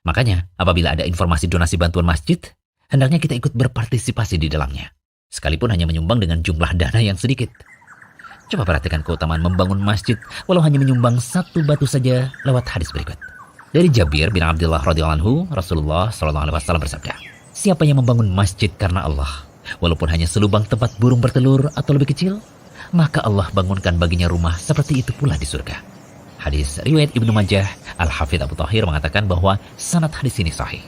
Makanya, apabila ada informasi donasi bantuan masjid, hendaknya kita ikut berpartisipasi di dalamnya. Sekalipun hanya menyumbang dengan jumlah dana yang sedikit. Coba perhatikan keutamaan membangun masjid walau hanya menyumbang satu batu saja lewat hadis berikut. Dari Jabir bin Abdullah radhiyallahu anhu, Rasulullah SAW bersabda, siapa yang membangun masjid karena Allah, walaupun hanya selubang tempat burung bertelur atau lebih kecil, maka Allah bangunkan baginya rumah seperti itu pula di surga. Hadis riwayat Ibnu Majah. Al-Hafidz Abu Thahir mengatakan bahwa sanad hadis ini sahih.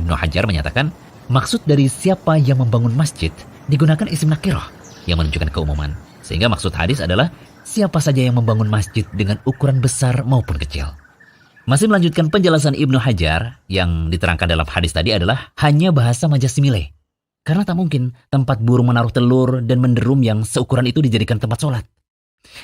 Ibnu Hajar menyatakan, maksud dari siapa yang membangun masjid digunakan isim nakirah yang menunjukkan keumuman. Sehingga maksud hadis adalah siapa saja yang membangun masjid dengan ukuran besar maupun kecil. Masih melanjutkan penjelasan Ibnu Hajar yang diterangkan dalam hadis tadi adalah hanya bahasa majasimile. Karena tak mungkin tempat burung menaruh telur dan menderum yang seukuran itu dijadikan tempat sholat.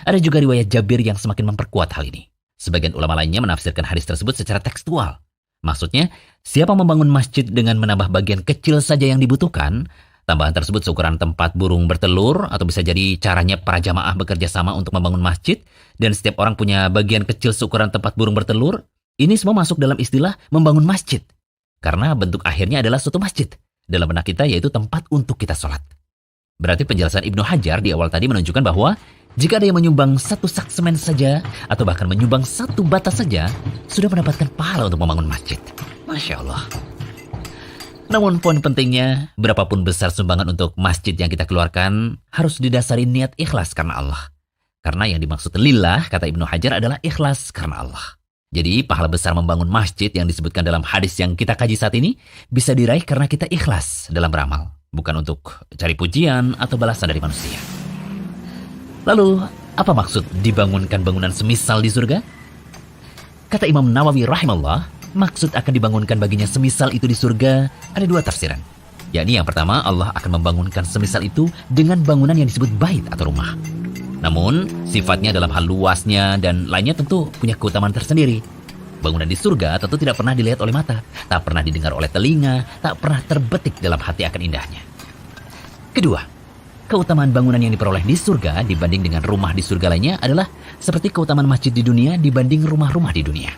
Ada juga riwayat Jabir yang semakin memperkuat hal ini. Sebagian ulama lainnya menafsirkan hadis tersebut secara tekstual. Maksudnya, siapa membangun masjid dengan menambah bagian kecil saja yang dibutuhkan, tambahan tersebut seukuran tempat burung bertelur, atau bisa jadi caranya para jamaah bekerja sama untuk membangun masjid, dan setiap orang punya bagian kecil seukuran tempat burung bertelur, ini semua masuk dalam istilah membangun masjid. Karena bentuk akhirnya adalah suatu masjid. Dalam benak kita yaitu tempat untuk kita sholat. Berarti penjelasan Ibnu Hajar di awal tadi menunjukkan bahwa jika ada yang menyumbang satu sak semen saja, atau bahkan menyumbang satu bata saja, sudah mendapatkan pahala untuk membangun masjid. Masya Allah. Namun poin pentingnya, berapapun besar sumbangan untuk masjid yang kita keluarkan, harus didasari niat ikhlas karena Allah. Karena yang dimaksud lillah, kata Ibnu Hajar, adalah ikhlas karena Allah. Jadi pahala besar membangun masjid yang disebutkan dalam hadis yang kita kaji saat ini, bisa diraih karena kita ikhlas dalam beramal. Bukan untuk cari pujian atau balasan dari manusia. Lalu, apa maksud dibangunkan bangunan semisal di surga? Kata Imam Nawawi rahimahullah, maksud akan dibangunkan baginya semisal itu di surga ada dua tafsiran. Yakni yang pertama, Allah akan membangunkan semisal itu dengan bangunan yang disebut bait atau rumah. Namun, sifatnya dalam hal luasnya dan lainnya tentu punya keutamaan tersendiri. Bangunan di surga tentu tidak pernah dilihat oleh mata, tak pernah didengar oleh telinga, tak pernah terbetik dalam hati akan indahnya. Kedua, keutamaan bangunan yang diperoleh di surga dibanding dengan rumah di surga lainnya adalah seperti keutamaan masjid di dunia dibanding rumah-rumah di dunia.